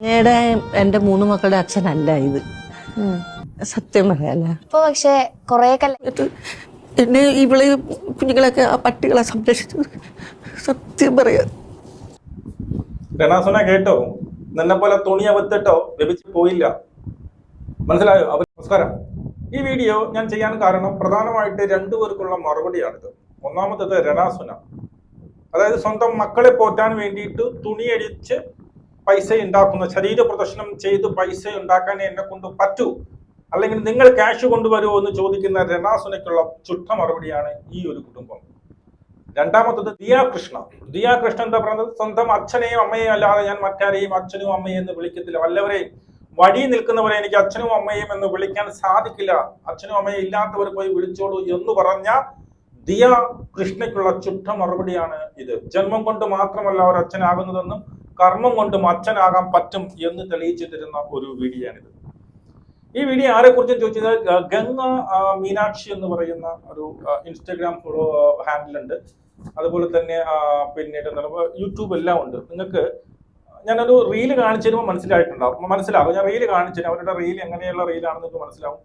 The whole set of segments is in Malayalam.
എന്റെ 3 മക്കളുടെ അച്ഛനല്ല ഇത്. സത്യം പറയാല്ല. ഇപ്പൊ പക്ഷെ കൊറേ എന്നെ ഇവള് കുഞ്ഞുങ്ങളൊക്കെ ആ പട്ടികളെ സംരക്ഷിച്ചത് സത്യം പറയാ. രണാസുന കേട്ടോ, നിന്നെ പോലെ തുണി അവത്തിട്ടോ ലഭിച്ചു പോയില്ല. മനസ്സിലായോ? നമസ്കാരം. ഈ വീഡിയോ ഞാൻ ചെയ്യാൻ കാരണം പ്രധാനമായിട്ട് 2 പേർക്കുള്ള മറുപടിയാണിത്. ഒന്നാമത്തത് രണാസുന, അതായത് സ്വന്തം മക്കളെ പോറ്റാൻ വേണ്ടിയിട്ട് തുണിയടിച്ച് പൈസ ഉണ്ടാക്കുന്ന, ശരീര പ്രദർശനം ചെയ്ത് പൈസ ഉണ്ടാക്കാൻ എന്നെ കൊണ്ട് പറ്റൂ, അല്ലെങ്കിൽ നിങ്ങൾ ക്യാഷ് കൊണ്ടുവരുമോ എന്ന് ചോദിക്കുന്ന രണാസുനയ്ക്കുള്ള ചുട്ട മറുപടിയാണ് ഈ ഒരു കുടുംബം. രണ്ടാമത്തത് ദിയാകൃഷ്ണ. ദിയാകൃഷ്ണ എന്താ പറയുന്നത്? സ്വന്തം അച്ഛനെയും അമ്മയെയും അല്ലാതെ ഞാൻ മറ്റാരെയും അച്ഛനും അമ്മയും എന്ന് വിളിക്കത്തില്ല. വല്ലവരെയും വഴി നിൽക്കുന്നവരെ എനിക്ക് അച്ഛനും അമ്മയും എന്ന് വിളിക്കാൻ സാധിക്കില്ല. അച്ഛനും അമ്മയും ഇല്ലാത്തവർ പോയി വിളിച്ചോളൂ എന്ന് പറഞ്ഞ ദിയ കൃഷ്ണയ്ക്കുള്ള ചുട്ട മറുപടിയാണ് ഇത്. ജന്മം കൊണ്ട് മാത്രമല്ല അവർ അച്ഛനാകുന്നതെന്നും കർമ്മം കൊണ്ടും അച്ഛനാകാൻ പറ്റും എന്ന് തെളിയിച്ചു തരുന്ന ഒരു വീഡിയോ ആണിത്. ഈ വീഡിയോ ആരെ കുറിച്ചും ചോദിച്ചത് ഗംഗ മീനാക്ഷി എന്ന് പറയുന്ന ഒരു ഇൻസ്റ്റഗ്രാം ഫോളോ ഹാൻഡിലുണ്ട്. അതുപോലെ തന്നെ പിന്നീട് യൂട്യൂബ് എല്ലാം ഉണ്ട്. നിങ്ങൾക്ക് ഞാനൊരു റീല് കാണിച്ചു തരുമ്പോൾ മനസ്സിലാകും. ഞാൻ റീല് കാണിച്ചു തരും. അവരുടെ റീൽ എങ്ങനെയുള്ള റീലാണെന്ന് മനസ്സിലാവും.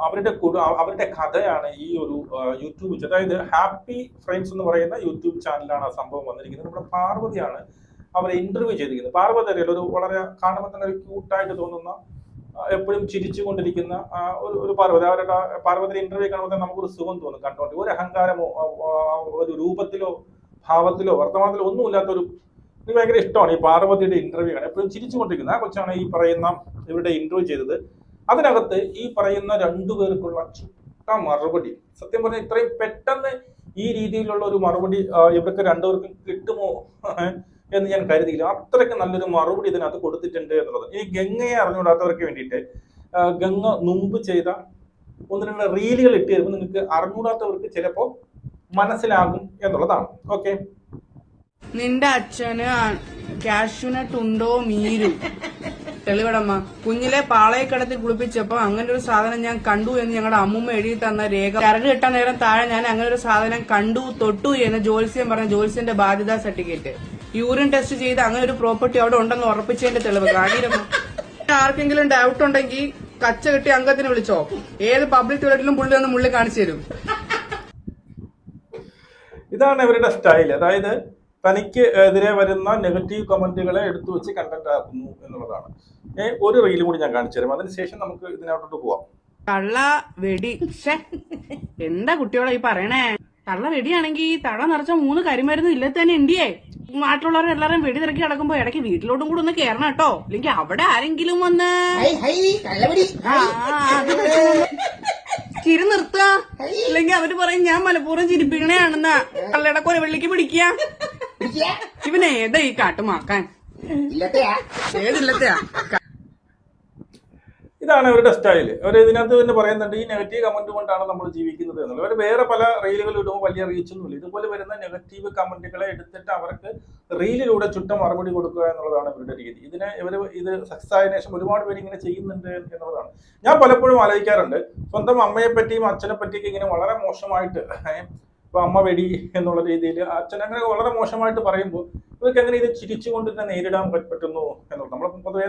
അവരുടെ കഥയാണ് ഈ ഒരു യൂട്യൂബ്. അതായത് ഹാപ്പി ഫ്രണ്ട്സ് എന്ന് പറയുന്ന യൂട്യൂബ് ചാനലാണ് ആ സംഭവം വന്നിരിക്കുന്നത്. നമ്മുടെ പാർവതിയാണ് അവരെ ഇന്റർവ്യൂ ചെയ്തിരിക്കുന്നത്. പാർവതി അറിയാലോ, ഒരു വളരെ കാണുമ്പോൾ തന്നെ ഒരു ക്യൂട്ടായിട്ട് തോന്നുന്ന, എപ്പോഴും ചിരിച്ചുകൊണ്ടിരിക്കുന്ന ഒരു പാർവതി. പാർവതിയുടെ ഇന്റർവ്യൂ കാണുമ്പോൾ തന്നെ നമുക്കൊരു സുഖം തോന്നും കണ്ടോണ്ട്. ഒരു അഹങ്കാരമോ ഒരു രൂപത്തിലോ ഭാവത്തിലോ വർത്തമാനത്തിലോ ഒന്നുമില്ലാത്ത എനിക്ക് ഭയങ്കര ഇഷ്ടമാണ് ഈ പാർവതിയുടെ ഇന്റർവ്യൂ ആണ്. എപ്പോഴും ചിരിച്ചുകൊണ്ടിരിക്കുന്നത് ആ കൊച്ചാണ് ഈ പറയുന്ന ഇവരുടെ ഇന്റർവ്യൂ ചെയ്തത്. അതിനകത്ത് ഈ പറയുന്ന 2 പേർക്കുള്ള ചുട്ട മറുപടി, സത്യം പറഞ്ഞാൽ ഇത്രയും പെട്ടെന്ന് ഈ രീതിയിലുള്ള ഒരു മറുപടി ഇവർക്ക് 2 പേർക്കും കിട്ടുമോ എന്ന് ഞാൻ കരുതിയില്ല. അത്രയ്ക്ക് നല്ലൊരു മറുപടി ഇതിനകത്ത് കൊടുത്തിട്ടുണ്ട് എന്നുള്ളത്. ഈ ഗംഗയെ അറിഞ്ഞുകൂടാത്തവർക്ക് വേണ്ടിയിട്ട് ഗംഗ മുമ്പ് ചെയ്ത 1-2 റീലുകൾ ഇട്ട് തരുമ്പോൾ നിങ്ങൾക്ക് അറിഞ്ഞുകൂടാത്തവർക്ക് ചിലപ്പോൾ മനസ്സിലാകും എന്നുള്ളതാണ്. ഓക്കെ, നിന്റെ അച്ഛന് കാഷ്യൂനട്ട് ഉണ്ടോ മീരും? തെളിവടമ്മ, കുഞ്ഞിലെ പാളയെ കിടത്തി കുളിപ്പിച്ചപ്പോ അങ്ങനെ ഒരു സാധനം ഞാൻ കണ്ടു എന്ന് ഞങ്ങളുടെ അമ്മൂമ്മ എഴുതി തന്ന രേഖ, കരട് കിട്ടാൻ നേരം താഴെ ഞാൻ അങ്ങനെ ഒരു സാധനം കണ്ടു തൊട്ടു എന്ന് ജോത്സ്യം പറഞ്ഞ ജോത്സ്യന്റെ ബാധ്യതാ സർട്ടിഫിക്കറ്റ്, യൂറിൻ ടെസ്റ്റ് ചെയ്ത് അങ്ങനെ ഒരു പ്രോപ്പർട്ടി അവിടെ ഉണ്ടെന്ന് ഉറപ്പിച്ചതിന്റെ തെളിവ് കാണിരമ്മ. ആർക്കെങ്കിലും ഡൗട്ട് ഉണ്ടെങ്കിൽ കച്ച കെട്ടി അംഗത്തിന് വിളിച്ചോ, ഏത് പബ്ലിക് ടോയ്ലറ്റിലും പുള്ളി ഒന്ന് മുള്ളി കാണിച്ചു തരും. ഇതാണ് ഇവരുടെ സ്റ്റൈൽ. അതായത് തനിക്ക് എതിരെ വരുന്ന നെഗറ്റീവ് കമന്റുകളെ എടുത്തു വെച്ച് കണ്ടന്റ് ആക്കുന്നു എന്നുള്ളതാണ്. ഒരു റീലും കൂടി ഞാൻ കാണിച്ചു തരാം, അതിനുശേഷം നമുക്ക് ഇതിനകത്തോട്ട് പോവാം. കള്ള വെടി. എന്താ കുട്ടിയോടെ ഈ പറയണേ? കള്ള വെടിയാണെങ്കിൽ തട നിറച്ച 3 കരിമരുന്ന് ഇല്ലത്ത് തന്നെ ഉണ്ടിയേ. നാട്ടിലുള്ളവരെല്ലാരും വെടി തിരക്കി കിടക്കുമ്പോ ഇടയ്ക്ക് വീട്ടിലോട്ടും കൂടെ ഒന്ന് കേറണം കേട്ടോ, അല്ലെങ്കിൽ അവിടെ ആരെങ്കിലും വന്ന് ചിരി നിർത്തുക, അല്ലെങ്കിൽ അവര് പറയും ഞാൻ മലപ്പുറം ചിരിപ്പിക്കണേയാണെന്നാ. കള്ളടക്കൊരു വെള്ളിക്ക് പിടിക്കുക. ഇവന് ഏതാ ഈ കാട്ടുമാക്കാൻ? ഏതില്ലത്തെയാ? ഇതാണ് ഇവരുടെ സ്റ്റൈല്. അവർ ഇതിനകത്ത് തന്നെ പറയുന്നുണ്ട് ഈ നെഗറ്റീവ് കമന്റ് കൊണ്ടാണ് നമ്മൾ ജീവിക്കുന്നത് എന്നുള്ളത്. അവർ വേറെ പല റീലുകൾ ഇടുമ്പോൾ വലിയ റീച്ചൊന്നുമില്ല. ഇതുപോലെ വരുന്ന നെഗറ്റീവ് കമന്റുകളെ എടുത്തിട്ട് അവർക്ക് റീലിലൂടെ ചുട്ട മറുപടി കൊടുക്കുക എന്നുള്ളതാണ് ഇവരുടെ രീതി. ഇത് സക്സസ് ആയതിനു ശേഷം ഒരുപാട് പേര് ഇങ്ങനെ ചെയ്യുന്നുണ്ട് എന്നുള്ളതാണ്. ഞാൻ പലപ്പോഴും ആലോചിക്കാറുണ്ട്, സ്വന്തം അമ്മയെ പറ്റിയും അച്ഛനെ പറ്റിയൊക്കെ ഇങ്ങനെ വളരെ മോശമായിട്ട്, ഇപ്പൊ അമ്മ വെടി എന്നുള്ള രീതിയിൽ അച്ഛൻ അങ്ങനെ വളരെ മോശമായിട്ട് പറയുമ്പോൾ ഇവർക്ക് എങ്ങനെ ഇത് ചിരിച്ചുകൊണ്ട് തന്നെ നേരിടാൻ പറ്റുന്നു എന്നുള്ളത്. നമ്മൾ പൊതുവേ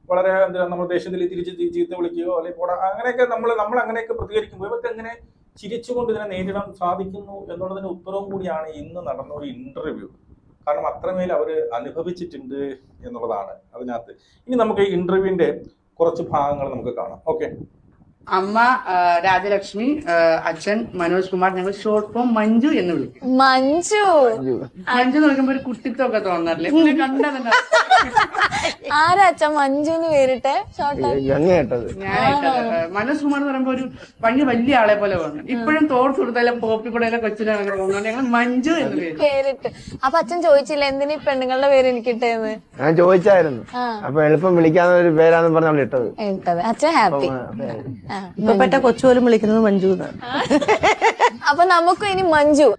വളരെ നമ്മൾ ദേഷ്യത്തിൽ തിരിച്ച് ചീത്ത വിളിക്കുകയോ അല്ലെങ്കിൽ അങ്ങനെയൊക്കെ നമ്മൾ അങ്ങനെയൊക്കെ പ്രതികരിക്കുമ്പോൾ ഇവർക്ക് എങ്ങനെ ചിരിച്ചുകൊണ്ട് ഇതിനെ നേരിടാൻ സാധിക്കുന്നു എന്നുള്ളതിന് ഉത്തരവും കൂടിയാണ് ഇന്ന് നടന്ന ഒരു ഇന്റർവ്യൂ. കാരണം അത്രമേൽ അവർ അനുഭവിച്ചിട്ടുണ്ട് എന്നുള്ളതാണ് അതിനകത്ത്. ഇനി നമുക്ക് ഈ ഇന്റർവ്യൂവിന്റെ കുറച്ച് ഭാഗങ്ങൾ നമുക്ക് കാണാം. ഓക്കെ. അമ്മ രാജലക്ഷ്മി, അച്ഛൻ മനോജ് കുമാർ, ഞങ്ങൾ ഷോർട്ട് ഫോം മഞ്ജു എന്ന് വിളിക്കും. മഞ്ജു മഞ്ജു എന്ന് പറയുമ്പോ ഒരു കുട്ടിത്തൊക്കെ തോന്നാറില്ലേ? കണ്ടതന്നെ ആരാ അച്ഛൻ മഞ്ജുന്ന് പേരിട്ടെ? മനോജ് കുമാർ എന്ന് പറയുമ്പോ ഒരു വലിയ ആളെ പോലെ തോന്നുന്നു. ഇപ്പോഴും തോർത്ത് കൊടുത്താലും പോപ്പിക്കൂടെ കൊച്ചിനെ തോന്നുന്നുണ്ട്. ഞങ്ങൾ മഞ്ജു എന്ന് പേരിട്ട്. അപ്പൊ അച്ഛൻ ചോദിച്ചില്ല എന്തിനാ പെണ്ണുങ്ങളുടെ പേര് എനിക്കിട്ടേന്ന്? ഞാൻ ചോദിച്ചായിരുന്നു. അപ്പൊ എളുപ്പം വിളിക്കാവുന്ന ഒരു പേരാന്ന് പറഞ്ഞാൽ ഇട്ടത്. അച്ഛൻ ഹാപ്പി. ഇപ്പൊ പെട്ട കൊച്ചു പോലും വിളിക്കുന്നത് മഞ്ജു എന്നാണ്. അപ്പൊ നമുക്കും ഇനി മഞ്ജു.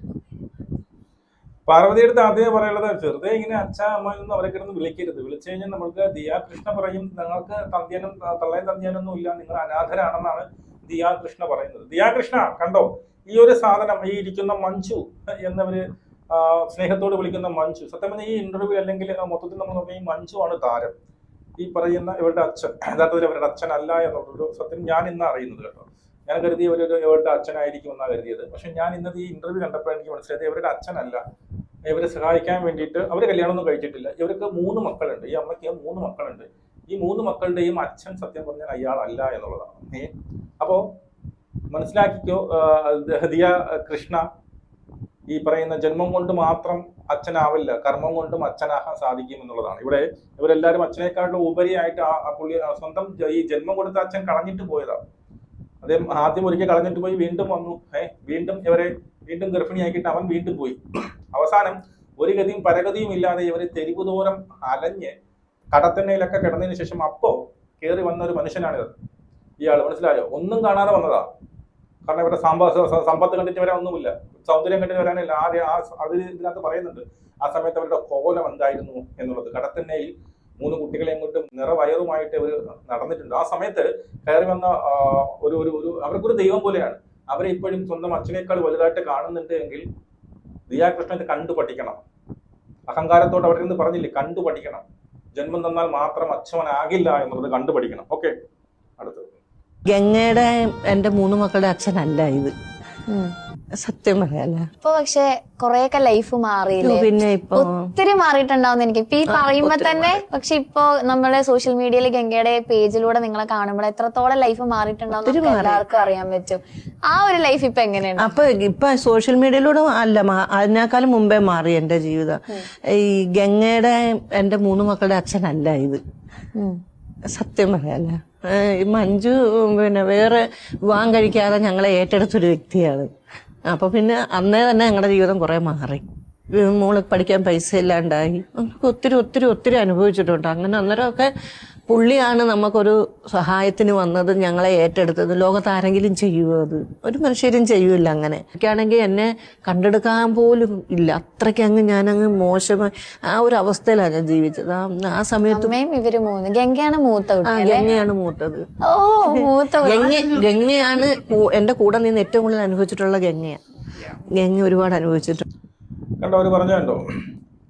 പാർവതിയുടെ അടുത്ത് ആദ്യമേ പറയുള്ളത്, ചെറുതെ ഇങ്ങനെ അച്ഛ അമ്മ ഒന്നും അവരെ കിടന്ന് വിളിക്കരുത്. വിളിച്ചു കഴിഞ്ഞാൽ നമ്മൾക്ക് ദിയാകൃഷ്ണ പറയും നിങ്ങൾക്ക് തള്ളയും തന്തിയാനൊന്നും ഇല്ല, നിങ്ങൾ അനാഥരാണെന്നാണ് ദിയാകൃഷ്ണ പറയുന്നത്. ദിയാകൃഷ്ണ കണ്ടോ ഈ ഒരു സാധനം, ഈ ഇരിക്കുന്ന മഞ്ജു എന്നവര് സ്നേഹത്തോട് വിളിക്കുന്ന മഞ്ജു. സത്യം പറഞ്ഞാൽ ഈ ഇന്റർവ്യൂ അല്ലെങ്കിൽ മൊത്തത്തിൽ നമ്മൾ നോക്കിയാൽ ഈ മഞ്ജു ആണ് താരം. ഈ പറയുന്ന ഇവരുടെ അച്ഛൻ യഥാർത്ഥത്തിൽ അവരുടെ അച്ഛനല്ല എന്നുള്ളൊരു സത്യം ഞാൻ ഇന്ന് അറിയുന്നത് കേട്ടോ. ഞാൻ കരുതി ഇവരുടെ അച്ഛനായിരിക്കും എന്നാണ് കരുതിയത്. പക്ഷെ ഞാൻ ഇന്നത്തെ ഈ ഇന്റർവ്യൂ കണ്ടപ്പോൾ എനിക്ക് മനസ്സിലായത് ഇവരുടെ അച്ഛനല്ല. ഇവരെ സഹായിക്കാൻ വേണ്ടിയിട്ട് അവർ കല്യാണമൊന്നും കഴിച്ചിട്ടില്ല. ഇവർക്ക് 3 മക്കളുണ്ട്. ഈ അമ്മയ്ക്ക് 3 മക്കളുണ്ട്. ഈ 3 മക്കളുടെയും അച്ഛൻ സത്യം പറഞ്ഞാൽ അയാളല്ല എന്നുള്ളതാണ്. അപ്പോ മനസ്സിലാക്കിക്കോ, ദിയ കൃഷ്ണ ഈ പറയുന്ന ജന്മം കൊണ്ട് മാത്രം അച്ഛനാവില്ല, കർമ്മം കൊണ്ടും അച്ഛനാകാൻ സാധിക്കും എന്നുള്ളതാണ്. ഇവരെല്ലാവരും അച്ഛനേക്കാളും ഉപരിയായിട്ട് ആ പുള്ളി സ്വന്തം ഈ ജന്മം കൊടുത്ത അച്ഛൻ കളഞ്ഞിട്ട് പോയതാണ്. അദ്ദേഹം ആദ്യം ഒരിക്കൽ കളഞ്ഞിട്ട് പോയി, വീണ്ടും വന്നു, വീണ്ടും വീണ്ടും ഗർഭിണിയാക്കിയിട്ട് അവൻ വീണ്ടും പോയി. അവസാനം ഒരു ഗതിയും പരഗതിയും ഇല്ലാതെ ഇവര് തെരുവുതോറും അലഞ്ഞ് കടത്തെണ്ണയിലൊക്കെ കിടന്നതിന് ശേഷം അപ്പോ കയറി വന്ന ഒരു മനുഷ്യനാണിത്. ഇയാൾ മനസ്സിലായോ? ഒന്നും കാണാതെ വന്നതാ. കാരണം ഇവരുടെ സമ്പത്ത് കണ്ടിട്ട് വരാൻ ഒന്നുമില്ല, സൗന്ദര്യം കണ്ടിട്ട് വരാനില്ല. അത് ഇതിനകത്ത് പറയുന്നുണ്ട്. ആ സമയത്ത് അവരുടെ കോലം എന്തായിരുന്നു എന്നുള്ളത്. കടത്തെണ്ണയിൽ 3 കുട്ടികളെയും കൊണ്ട് നിറവയറുമായിട്ട് ഇവർ നടന്നിട്ടുണ്ട്. ആ സമയത്ത് കയറി വന്ന ഒരു അവർക്കൊരു ദൈവം പോലെയാണ്. അവരെ ഇപ്പോഴും സ്വന്തം അച്ഛനേക്കാൾ വലുതായിട്ട് കാണുന്നുണ്ട് എങ്കിൽ ദിയാകൃഷ്ണൻ ഇത് കണ്ടു പഠിക്കണം. അഹങ്കാരത്തോട് അവിടെ നിന്ന് പറഞ്ഞില്ലേ, കണ്ടു പഠിക്കണം. ജന്മം തന്നാൽ മാത്രം അച്ഛനാകില്ല എന്നുള്ളത് കണ്ടു പഠിക്കണം. ഓക്കെ, അടുത്തത്. ഗംഗയുടെ എന്റെ 3 മക്കളുടെ അച്ഛനല്ല ഇത്, സത്യം പറയാല്ല. ഇപ്പൊ പക്ഷെ കൊറേയൊക്കെ ലൈഫ് മാറിയില്ലേ? പിന്നെ ഇപ്പൊ ഒത്തിരി മാറിയിട്ടുണ്ടാവും എനിക്ക് ഇപ്പൊ ഈ പറയുമ്പോ തന്നെ. പക്ഷെ ഇപ്പൊ നമ്മള് സോഷ്യൽ മീഡിയയിൽ ഗംഗയുടെ പേജിലൂടെ നിങ്ങളെ കാണുമ്പോൾ എത്രത്തോളം ലൈഫ് മാറിയിട്ടുണ്ടാവും എല്ലാവർക്കും അറിയാൻ പറ്റും. ആ ഒരു ലൈഫ് ഇപ്പൊ എങ്ങനെയാണ്? ഇപ്പൊ സോഷ്യൽ മീഡിയയിലൂടെ അല്ല, അതിനേക്കാളും മുമ്പേ മാറി എന്റെ ജീവിതം. ഈ ഗംഗയുടെ എന്റെ 3 മക്കളുടെ അച്ഛനല്ല ഇത്, സത്യം പറയാല്ല. മഞ്ജു പിന്നെ വേറെ വിവാഹം കഴിക്കാതെ ഞങ്ങളെ ഏറ്റെടുത്തൊരു വ്യക്തിയാണ്. അപ്പൊ പിന്നെ അന്നേ തന്നെ ഞങ്ങളുടെ ജീവിതം കുറെ മാറി. മോള് പഠിക്കാൻ പൈസ ഇല്ലാണ്ടായി, ഒത്തിരി അനുഭവിച്ചിട്ടുണ്ട്. അങ്ങനെ അന്നേരമൊക്കെ പുള്ളിയാണ് നമുക്കൊരു സഹായത്തിന് വന്നത്, ഞങ്ങളെ ഏറ്റെടുത്തത്. ലോകത്ത് ആരെങ്കിലും ചെയ്യുമോ? അത് ഒരു മനുഷ്യരും ചെയ്യൂല. അങ്ങനെ എനിക്കാണെങ്കിൽ എന്നെ കണ്ടെടുക്കാൻ പോലും ഇല്ല. അത്രയ്ക്ക് ഞാനങ്ങ് മോശമായി ആ ഒരു അവസ്ഥയിലാണ് ഞാൻ ജീവിച്ചത്. ആ സമയത്ത് ഗംഗയാണ് മൂത്തത്. ഗംഗയാണ് എന്റെ കൂടെ നിന്ന് ഏറ്റവും കൂടുതൽ അനുഭവിച്ചിട്ടുള്ള ഗംഗയാണ്. ഗംഗ ഒരുപാട് അനുഭവിച്ചിട്ടുണ്ട്. കണ്ടോ, അവര് പറഞ്ഞോ,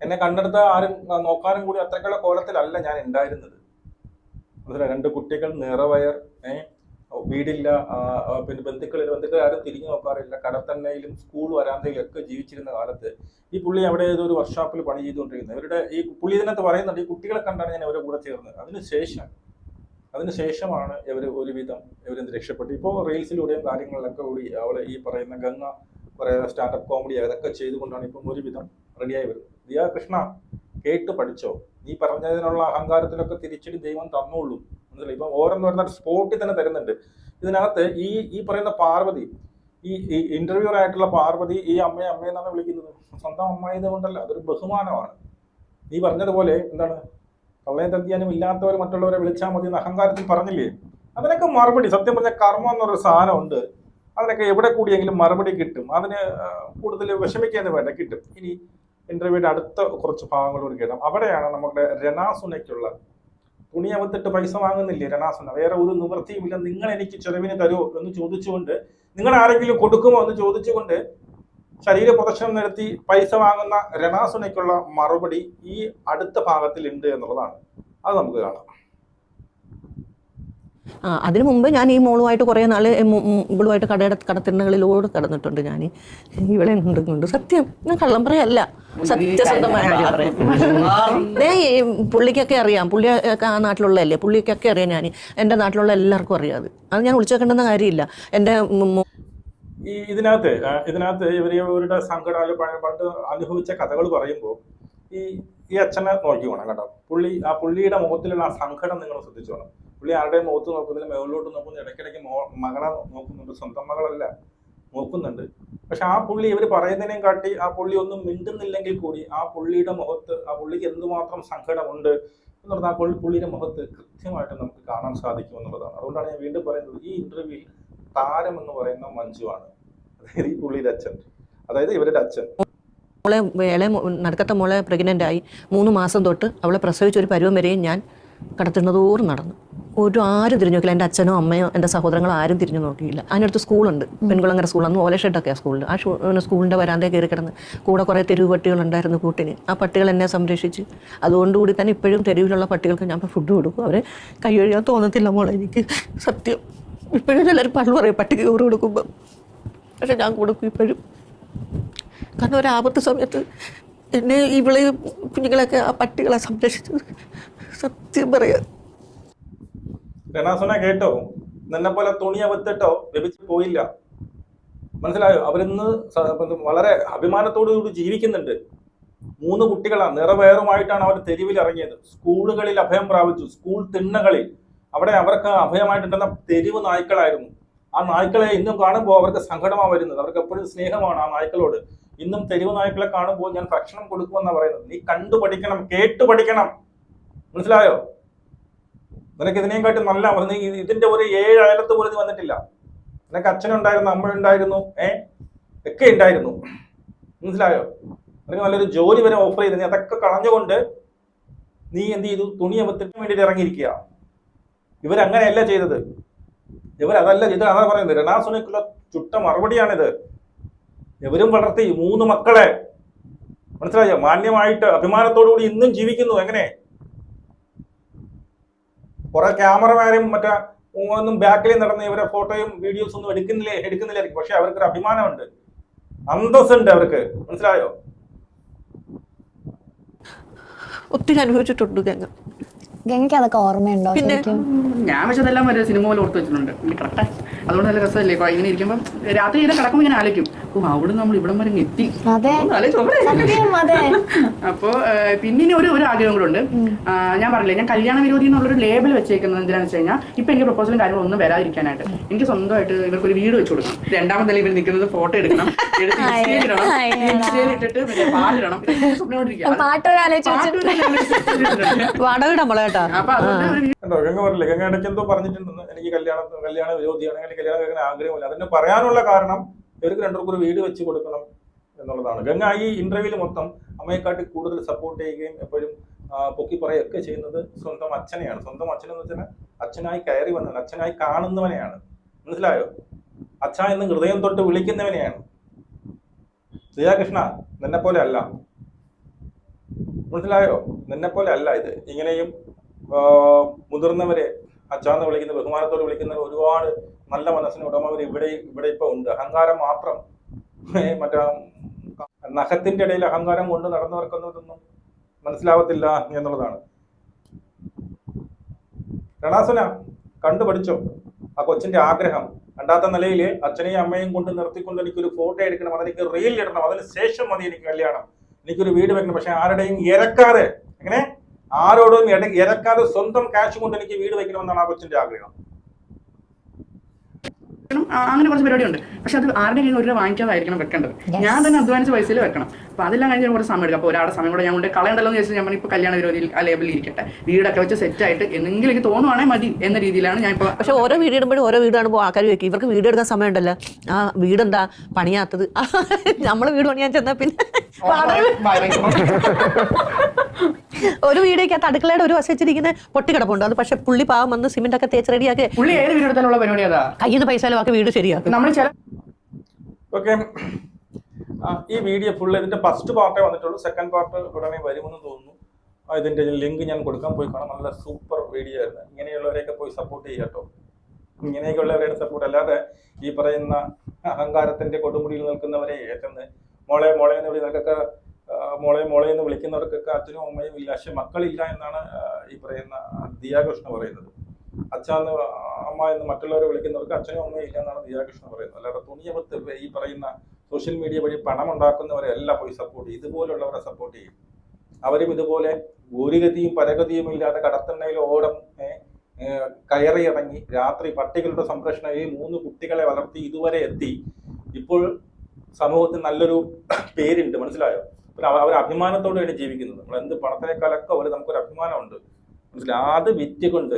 എന്നെ കണ്ടെടുത്ത ആരും നോക്കാനും കൂടി അത്രയ്ക്കുള്ള കോലത്തിലല്ല ഞാൻ ഉണ്ടായിരുന്നത്. 2 കുട്ടികൾ, നിറവയർ, വീടില്ല, പിന്നെ ബന്ധുക്കൾ ആരും തിരിഞ്ഞു നോക്കാറില്ല. കടത്തണ്ണയിലും സ്കൂൾ വരാന്തയിലും ഒക്കെ ജീവിച്ചിരുന്ന കാലത്ത് ഈ പുള്ളി അവിടെ ഏതൊരു വർക്ക്ഷോപ്പിൽ പണി ചെയ്തുകൊണ്ടിരിക്കുന്നത്. ഇവരുടെ ഈ പുള്ളി ഇതിനകത്ത് പറയുന്നുണ്ട്, ഈ കുട്ടികളെ കണ്ടാണ് ഞാൻ അവരെ കൂടെ ചേർന്നത്. അതിനുശേഷമാണ് ഒരുവിധം ഇവരെന്ത് രക്ഷപ്പെട്ടു. ഇപ്പോൾ റീൽസിലൂടെയും കാര്യങ്ങളിലൊക്കെ കൂടി അവള് ഈ പറയുന്ന ഗംഗ കുറെ സ്റ്റാൻഡപ്പ് കോമഡി അതൊക്കെ ചെയ്തുകൊണ്ടാണ് ഇപ്പം ഒരുവിധം റെഡിയായി വരുന്നത്. ദിയാ കൃഷ്ണ, കേട്ട് പഠിച്ചോ. നീ പറഞ്ഞതിനുള്ള അഹങ്കാരത്തിലൊക്കെ തിരിച്ചടി ദൈവം തന്നോളൂ. മനസ്സിലായി? ഇപ്പം ഓരോന്ന് പറയുന്ന സ്പോട്ടിൽ തന്നെ തരുന്നുണ്ട്. ഇതിനകത്ത് ഈ പറയുന്ന പാർവതി, ഈ ഇന്റർവ്യൂർ ആയിട്ടുള്ള പാർവതി ഈ അമ്മയെന്നാണ് വിളിക്കുന്നത്. സ്വന്തം അമ്മായത് കൊണ്ടല്ല, അതൊരു ബഹുമാനമാണ്. നീ പറഞ്ഞതുപോലെ എന്താണ്, തള്ളയും തന്തിയാനും ഇല്ലാത്തവർ മറ്റുള്ളവരെ വിളിച്ചാൽ മതി എന്ന് അഹങ്കാരത്തിൽ പറഞ്ഞില്ലേ? അതിനൊക്കെ മറുപടി, സത്യം പറഞ്ഞാൽ കർമ്മം എന്നൊരു സാധനമുണ്ട്. അതിനൊക്കെ എവിടെ കൂടിയെങ്കിലും മറുപടി കിട്ടും. അതിന് കൂടുതൽ വിഷമിക്കാന്ന് വേണ്ട, കിട്ടും. ഇനി ഇന്റർവ്യൂയുടെ അടുത്ത കുറച്ച് ഭാഗങ്ങളോട് കേട്ടാം. അവിടെയാണ് നമ്മുടെ രണാസുനയ്ക്കുള്ള തുണി അവത്തിട്ട് പൈസ വാങ്ങുന്നില്ലേ രണാസുന, വേറെ ഒരു നിവൃത്തിയുമില്ല, നിങ്ങൾ എനിക്ക് ചെലവിന് തരുമോ എന്ന് ചോദിച്ചുകൊണ്ട്, നിങ്ങൾ ആരെങ്കിലും കൊടുക്കുമോ എന്ന് ചോദിച്ചുകൊണ്ട് ശരീര പ്രദർശനം നടത്തി പൈസ വാങ്ങുന്ന രണാസുനയ്ക്കുള്ള മറുപടി ഈ അടുത്ത ഭാഗത്തിൽ ഉണ്ട് എന്നുള്ളതാണ്. അത് നമുക്ക് കാണാം. അതിനു മുമ്പ് ഞാൻ ഈ മോളുമായിട്ട് കുറേ നാള് ഇവളുമായിട്ട് കടത്തിണ്ണകളിലോട് കടന്നിട്ടുണ്ട്. ഞാൻ ഇവളെ കൊണ്ട് സത്യം, ഞാൻ കള്ളം പറയല്ല, സത്യസന്ധമായ കാര്യം പറയാം. പുള്ളിക്കൊക്കെ അറിയാം, പുള്ളിയൊക്കെ ആ നാട്ടിലുള്ളതല്ലേ, പുള്ളിക്കൊക്കെ അറിയാം. ഞാൻ എൻ്റെ നാട്ടിലുള്ള എല്ലാവർക്കും അറിയാം. അത് ഞാൻ വിളിച്ചു വെക്കേണ്ടെന്ന കാര്യമില്ല. എൻ്റെ ഇതിനകത്ത് ഇവരുടെ സങ്കടം പണ്ട് അനുഭവിച്ച കഥകൾ പറയുമ്പോൾ ഈ അച്ഛനെ നോക്കി വേണം കേട്ടോ. പുള്ളിയുടെ മുഖത്തിലുള്ള ആ സങ്കടം നിങ്ങൾ ശ്രദ്ധിച്ചു വേണം. പുള്ളി ആരുടെയും മുഖത്ത് നോക്കുന്നില്ല, മേളിലോട്ട് നോക്കുന്നു, ഇടയ്ക്കിടയ്ക്ക് മകളെ നോക്കുന്നുണ്ട്. സ്വന്തം മകളല്ല, നോക്കുന്നുണ്ട്. പക്ഷെ ആ പുള്ളി ഇവർ പറയുന്നതിനെയും കാട്ടി ആ പുള്ളി ഒന്നും മിണ്ടുന്നില്ലെങ്കിൽ കൂടി ആ പുള്ളിയുടെ മുഖത്ത് ആ പുള്ളിക്ക് എന്തുമാത്രം സങ്കടമുണ്ട് എന്നുള്ളത് ആ പുള്ളിയുടെ മുഖത്ത് കൃത്യമായിട്ട് നമുക്ക് കാണാൻ സാധിക്കും എന്നുള്ളതാണ്. അതുകൊണ്ടാണ് ഞാൻ വീണ്ടും പറയുന്നത്, ഈ ഇന്റർവ്യൂവിൽ താരം എന്ന് പറയുന്ന മഞ്ജുവാണ്, അതായത് ഈ പുള്ളിയുടെ അച്ഛൻ, അതായത് ഇവരുടെ അച്ഛൻ. നടുക്കത്തെ മോളെ പ്രഗ്നൻ്റ് ആയി 3 മാസം തൊട്ട് അവളെ പ്രസവിച്ചൊരു പരുവം വരെയും ഞാൻ കടത്തുന്നതോറും നടന്നു. ആരും തിരിഞ്ഞു നോക്കില്ല. എൻ്റെ അച്ഛനോ അമ്മയോ എൻ്റെ സഹോദരങ്ങളോ ആരും തിരിഞ്ഞു നോക്കിയില്ല. അതിനടുത്ത് സ്കൂളുണ്ട്, പെൺകുളങ്ങര സ്കൂൾ, അന്ന് ഓലഷെട്ടൊക്കെയാണ് സ്കൂളിൽ. സ്കൂളിൻ്റെ വരാന്തേ കയറി കിടന്ന് കൂടെ കുറേ തെരുവ് പട്ടികളുണ്ടായിരുന്നു കൂട്ടിന്. ആ പട്ടികൾ എന്നെ സംരക്ഷിച്ച്. അതുകൊണ്ടുകൂടി തന്നെ ഇപ്പോഴും തെരുവിലുള്ള പട്ടികൾക്ക് ഞാൻ ഫുഡ് കൊടുക്കും. അവരെ കൈ കഴുകാൻ തോന്നത്തില്ല മോളെ എനിക്ക്, സത്യം. ഇപ്പോഴും എല്ലാവരും പള്ളു പറയും പട്ടിക്ക് ചോറ് കൊടുക്കുമ്പോൾ, പക്ഷെ ഞാൻ കൊടുക്കും ഇപ്പോഴും. കാരണം ഒരാപത്ത് സമയത്ത് എന്നെ ഇവളെ കുഞ്ഞുങ്ങളൊക്കെ ആ പട്ടികളെ സംരക്ഷിച്ചത്, സത്യം പറയാം. രണാസുന കേട്ടോ, നിന്നെ പോലെ തുണിയ വിത്തിട്ടോ ലഭിച്ചു പോയില്ല. മനസ്സിലായോ? അവരിന്ന് വളരെ അഭിമാനത്തോടുകൂടി ജീവിക്കുന്നുണ്ട്. 3 കുട്ടികളാണ്, നിറവേറുമായിട്ടാണ് അവർ തെരുവിൽ ഇറങ്ങിയത്. സ്കൂളുകളിൽ അഭയം പ്രാപിച്ചു, സ്കൂൾ തിണ്ണകളിൽ. അവിടെ അവർക്ക് അഭയമായിട്ടുണ്ടെന്ന തെരുവ് നായ്ക്കളായിരുന്നു. ആ നായ്ക്കളെ ഇന്നും കാണുമ്പോൾ അവർക്ക് സങ്കടമാണ് വരുന്നത്. അവർക്ക് എപ്പോഴും സ്നേഹമാണ് ആ നായ്ക്കളോട്. ഇന്നും തെരുവ് നായ്ക്കളെ കാണുമ്പോൾ ഞാൻ ഭക്ഷണം കൊടുക്കുമെന്നാണ് പറയുന്നത്. നീ കണ്ടു പഠിക്കണം, കേട്ടു പഠിക്കണം. മനസ്സിലായോ? നിനക്ക് ഇതിനെയും കാട്ടി നല്ല നീ ഇതിന്റെ ഒരു 7 അയലത്ത് പോലും നീ വന്നിട്ടില്ല. നിനക്ക് അച്ഛനുണ്ടായിരുന്നു, അമ്മയുണ്ടായിരുന്നു, ഒക്കെ ഉണ്ടായിരുന്നു. മനസ്സിലായോ? നിനക്ക് നല്ലൊരു ജോലി വരെ ഓഫർ ചെയ്ത് നീ അതൊക്കെ കളഞ്ഞുകൊണ്ട് നീ എന്ത് ചെയ്തു? തുണി അബദ്ധത്തിന് വേണ്ടിയിട്ട് ഇറങ്ങിയിരിക്കുക. ഇവരങ്ങനെയല്ല ചെയ്തത്. ഇവരതല്ല ചെയ്തത്. അതാണ് പറയുന്നത്. രണാസുനക്കുള്ള ചുട്ട മറുപടിയാണിത്. ഇവരും വളർത്തി 3 മക്കളെ. മനസ്സിലായോ? മാന്യമായിട്ട് അഭിമാനത്തോടുകൂടി ഇന്നും ജീവിക്കുന്നു. എങ്ങനെ? കുറെ ക്യാമറമാരും മറ്റേ ഒന്നും ബാക്കിൽ നടന്ന് ഇവരെ ഫോട്ടോയും വീഡിയോസ് ഒന്നും എടുക്കുന്നില്ലായിരിക്കും. പക്ഷെ അവർക്കൊരു അഭിമാനമുണ്ട്, അന്തസ്സുണ്ട് അവർക്ക്. മനസ്സിലായോ? ഒത്തിരി അനുഭവിച്ചിട്ടുണ്ട് ഗംഗയ്ക്ക് അതൊക്കെ ഓർമ്മയുണ്ടോ? ഞാൻ പക്ഷെ അതെല്ലാം ഒരു സിനിമ പോലെ ഓർത്ത് വെച്ചിട്ടുണ്ട്. കറക്റ്റ്. അതുകൊണ്ട് നല്ല രസമല്ലേ ഇങ്ങനെ ഇരിക്കുമ്പോൾ രാത്രി ചെയ്ത് കിടക്കുമ്പോൾ ഇങ്ങനെ ആലോചിക്കും, അവിടെ നമ്മൾ ഇവിടം വരെ എത്തി. അപ്പോ പിന്നെ ഒരു ആഗ്രഹം കൂടെ ഉണ്ട്. ഞാൻ പറഞ്ഞില്ലേ, ഞാൻ കല്യാണ വിരോധി എന്നുള്ളൊരു ലേബൽ വെച്ചേക്കുന്നത് എന്തിനാന്ന് വെച്ച് കഴിഞ്ഞാൽ ഇപ്പൊ എനിക്ക് പ്രപ്പോസലും കാര്യങ്ങളൊന്നും വരാതിരിക്കാനായിട്ട് എനിക്ക് സ്വന്തമായിട്ട് ഇവർക്കൊരു വീട് വെച്ച് കൊടുക്കണം. 2ാമത്തെ നില ഇവർ നിൽക്കുന്നത് ഫോട്ടോ എടുക്കണം, ഇൻസ്റ്റയിൽ ഇട്ടിട്ട് പാലിടണം. കണ്ടോ ഗംഗ പറഞ്ഞില്ലേ? ഗംഗ ഇടയ്ക്ക് എന്തോ പറഞ്ഞിട്ടുണ്ടെന്ന്. എനിക്ക് കല്യാണ വിരോധിയാണ്, അല്ലെങ്കിൽ കല്യാണം കേൾക്കാൻ ആഗ്രഹമില്ല. അതിന് പറയാനുള്ള കാരണം ഇവർക്ക് 2 പേർക്കും ഒരു വീട് വെച്ച് കൊടുക്കണം എന്നുള്ളതാണ്. ഗംഗ ഈ ഇന്റർവ്യൂവിൽ മൊത്തം അമ്മയെക്കാട്ടി കൂടുതൽ സപ്പോർട്ട് ചെയ്യുകയും എപ്പോഴും പൊക്കി പറയുകയൊക്കെ ചെയ്യുന്നത് സ്വന്തം അച്ഛനെയാണ്. സ്വന്തം അച്ഛനെന്ന് വെച്ചാൽ അച്ഛനായി കയറി വന്നവൻ, അച്ഛനായി കാണുന്നവനെയാണ്. മനസ്സിലായോ? അച്ഛ എന്ന് ഹൃദയം തൊട്ട് വിളിക്കുന്നവനെയാണ്. ദിയാകൃഷ്ണ നിന്നെ പോലെ അല്ല. മനസ്സിലായോ? നിന്നെ പോലെ അല്ല ഇത്. ഇങ്ങനെയും മുതിർന്നവരെ അച്ഛാന്ന് വിളിക്കുന്ന, ബഹുമാനത്തോട് വിളിക്കുന്ന ഒരുപാട് നല്ല മനസ്സിന് ഉടമവർ ഇവിടെ ഇപ്പൊ ഉണ്ട്. അഹങ്കാരം മാത്രം, മറ്റേ നഖത്തിന്റെ ഇടയിൽ അഹങ്കാരം കൊണ്ട് നടന്നവർക്കൊന്നും ഇതൊന്നും മനസ്സിലാവത്തില്ല എന്നുള്ളതാണ്. രണാസുന കണ്ടുപഠിച്ചോ ആ കൊച്ചിന്റെ ആഗ്രഹം? 2ാമത്തെ നിലയില് അച്ഛനെയും അമ്മയും കൊണ്ട് നിർത്തിക്കൊണ്ട് എനിക്കൊരു ഫോട്ടോ എടുക്കണം, അതെനിക്ക് റീൽ ഇടണം, അതിന് ശേഷം മതി എനിക്ക് കല്യാണം, എനിക്കൊരു വീട് വെക്കണം. പക്ഷെ ആരുടെയും ഇരക്കാതെ, എങ്ങനെ ആരോടും ഇരക്കാതെ സ്വന്തം ക്യാഷ് കൊണ്ട് എനിക്ക് വീട് വെക്കണമെന്നാണ് ആ കൊച്ചിന്റെ ആഗ്രഹം. അങ്ങനെ കുറച്ച് പരിപാടിയുണ്ട്. പക്ഷെ അത് ആരുടെ കയ്യിൽ 1 രൂപ വാങ്ങിക്കാതായിരിക്കണം വെക്കേണ്ടത്. ഞാൻ തന്നെ അധ്വാനിച്ച പൈസയിൽ വെക്കണം. അപ്പൊ അതെല്ലാം കഴിഞ്ഞ് കുറച്ച് സമയം എടുക്കും. അപ്പോൾ ഒരാളുടെ സമയം കൂടെ ഞാൻ കൊണ്ട് കളയണ്ടല്ലോ എന്ന് വെച്ചാൽ ഞാൻ ഇപ്പോൾ കല്യാണ വിരോധിയിൽ ആ ലേബലിൽ ഇരിക്കട്ടെ, വീടൊക്കെ വെച്ച് സെറ്റായിട്ട് എന്തെങ്കിലും എനിക്ക് തോന്നുവാണെങ്കിൽ മതി എന്ന രീതിയിലാണ് ഞാൻ ഇപ്പോൾ. പക്ഷെ ഓരോ വീട് ഇടുമ്പോഴും ഓരോ വീട് കാണുമ്പോൾ ആൾക്കാർ വെക്കും ഇവർക്ക് വീട് എടുക്കാൻ സമയമുണ്ടല്ലോ, ആ വീടെന്താ പണിയാത്തത്, നമ്മള് വീട് പണിയാൻ ചെന്നാൽ പിന്നെ ഒരു വീടേക്കകത്ത് അടുക്കളയുടെ ഒരു വശിച്ചിരിക്കുന്ന പൊട്ടിക്കിടപ്പുണ്ട്. അത് പക്ഷെ പുള്ളി പാവം വന്ന് സിമെന്റ് ഒക്കെ തേച്ച് റെഡിയാക്കി പുള്ളി ഏത് വീട് എടുത്താലുള്ള പരിപാടി അതാ, കയ്യിൽ നിന്ന് പൈസ ചെലവാക്കി വീട് ശരിയാക്കും. ഓക്കെ, ഈ വീഡിയോ ഫുള്ള് ഇതിന്റെ ഫസ്റ്റ് പാർട്ടേ വന്നിട്ടുള്ളൂ. സെക്കൻഡ് പാർട്ട് ഉടനെ വരുമെന്ന് തോന്നുന്നു. ഇതിന്റെ ലിങ്ക് ഞാൻ കൊടുക്കാൻ പോയി കാണാം. നല്ല സൂപ്പർ വീഡിയോ ആയിരുന്നു. ഇങ്ങനെയുള്ളവരെയൊക്കെ പോയി സപ്പോർട്ട് ചെയ്യുക കേട്ടോ. ഇങ്ങനെയൊക്കെ ഉള്ളവരുടെ സപ്പോർട്ട്, അല്ലാതെ ഈ പറയുന്ന അഹങ്കാരത്തിന്റെ കൊടുമുടിയിൽ നിൽക്കുന്നവരെ ഏറ്റവും മോളെ എന്ന് വിളി നിനക്കൊക്കെ മോളെ എന്ന് വിളിക്കുന്നവർക്കൊക്കെ അച്ഛനും അമ്മയും ഇല്ല, പക്ഷെ മക്കളില്ല എന്നാണ് ഈ പറയുന്ന ദിയാകൃഷ്ണ പറയുന്നത്. അച്ഛന്ന് അമ്മ എന്ന് മറ്റുള്ളവരെ വിളിക്കുന്നവർക്ക് അച്ഛനും അമ്മയും ഇല്ല എന്നാണ് ദിയാകൃഷ്ണ പറയുന്നത്. അല്ലാതെ തുണിയപത്ത് ഈ പറയുന്ന സോഷ്യൽ മീഡിയ വഴി പണം ഉണ്ടാക്കുന്നവരെ എല്ലാം പോയി സപ്പോർട്ട് ചെയ്യും. ഇതുപോലുള്ളവരെ സപ്പോർട്ട് ചെയ്യും. അവരും ഇതുപോലെ ഒരു ഗതിയും പരഗതിയും ഇല്ലാതെ കടത്തണ്ണയിൽ ഓടം കയറി ഇറങ്ങി രാത്രി പട്ടികളുടെ സംരക്ഷണം ഈ 3 കുട്ടികളെ വളർത്തി ഇതുവരെ എത്തി. ഇപ്പോൾ സമൂഹത്തിൽ നല്ലൊരു പേരുണ്ട്. മനസ്സിലായോ? അവർ അഭിമാനത്തോടെയാണ് ജീവിക്കുന്നത്. നമ്മൾ എന്ത് പണത്തിനേക്കാളൊക്കെ അവർ നമുക്കൊരു അഭിമാനമുണ്ട്. മനസ്സിലായി? അത് വിറ്റുകൊണ്ട്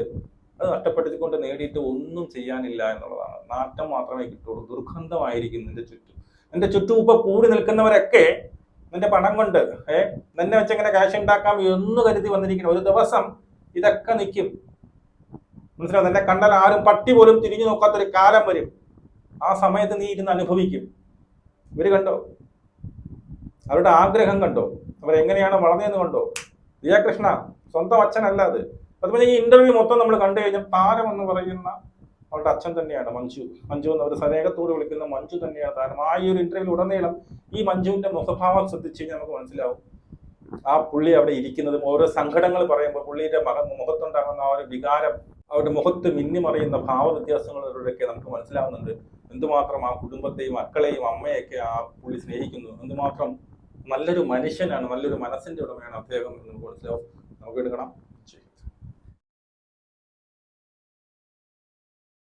അത് നഷ്ടപ്പെടുത്തിക്കൊണ്ട് നേടിയിട്ട് ഒന്നും ചെയ്യാനില്ല എന്നുള്ളതാണ്. നാറ്റം മാത്രമേ കിട്ടുള്ളൂ. ദുർഗന്ധമായിരിക്കും നിന്റെ ചുറ്റും ഇപ്പൊ കൂടി നിൽക്കുന്നവരൊക്കെ നിന്റെ പണം കൊണ്ട് നിന്നെ വെച്ചെങ്ങനെ ക്യാഷ് ഉണ്ടാക്കാം എന്ന് കരുതി വന്നിരിക്കണം. ഒരു ദിവസം ഇതൊക്കെ നിൽക്കും. മനസ്സിലാവും. എന്നെ കണ്ടാൽ ആരും പട്ടി പോലും തിരിഞ്ഞു നോക്കാത്തൊരു കാലം വരും. ആ സമയത്ത് നീ ഇരുന്ന് അനുഭവിക്കും. ഇവര് കണ്ടോ, അവരുടെ ആഗ്രഹം കണ്ടോ, അവരെങ്ങനെയാണ് വളർന്നതെന്ന് കണ്ടോ. ദിയാകൃഷ്ണ സ്വന്തം അച്ഛനല്ല അത്. അതുപോലെ ഈ ഇന്റർവ്യൂ മൊത്തം നമ്മൾ കണ്ടു കഴിഞ്ഞാൽ താരം എന്ന് പറയുന്ന അവരുടെ അച്ഛൻ തന്നെയാണ് മഞ്ജു. മഞ്ജു എന്ന് അവർ സ്നേഹത്തോട് വിളിക്കുന്ന മഞ്ജു തന്നെയാണ് താരം. ആ ഈ ഒരു ഇന്റർവ്യൂ ഉടനീളം ഈ മഞ്ജുവിന്റെ മുഖഭാവം ശ്രദ്ധിച്ചു കഴിഞ്ഞാൽ നമുക്ക് മനസ്സിലാവും ആ പുള്ളി അവിടെ ഇരിക്കുന്നതും ഓരോ സങ്കടങ്ങൾ പറയുമ്പോൾ പുള്ളിയുടെ മുഖത്തുണ്ടാകുന്ന ആ ഒരു വികാരം, അവരുടെ മുഖത്ത് മിന്നിമറിയുന്ന ഭാവവ്യത്യാസങ്ങളിലൂടെയൊക്കെ നമുക്ക് മനസ്സിലാവുന്നുണ്ട് എന്തുമാത്രം ആ കുടുംബത്തെയും മക്കളെയും അമ്മയൊക്കെ ആ പുള്ളി സ്നേഹിക്കുന്നു, എന്തുമാത്രം നല്ലൊരു മനുഷ്യനാണ്, നല്ലൊരു മനസ്സിന്റെ ഉടമയാണ് അദ്ദേഹം എന്ന് നമുക്ക് മനസ്സിലാവും. നമുക്ക് എടുക്കണം.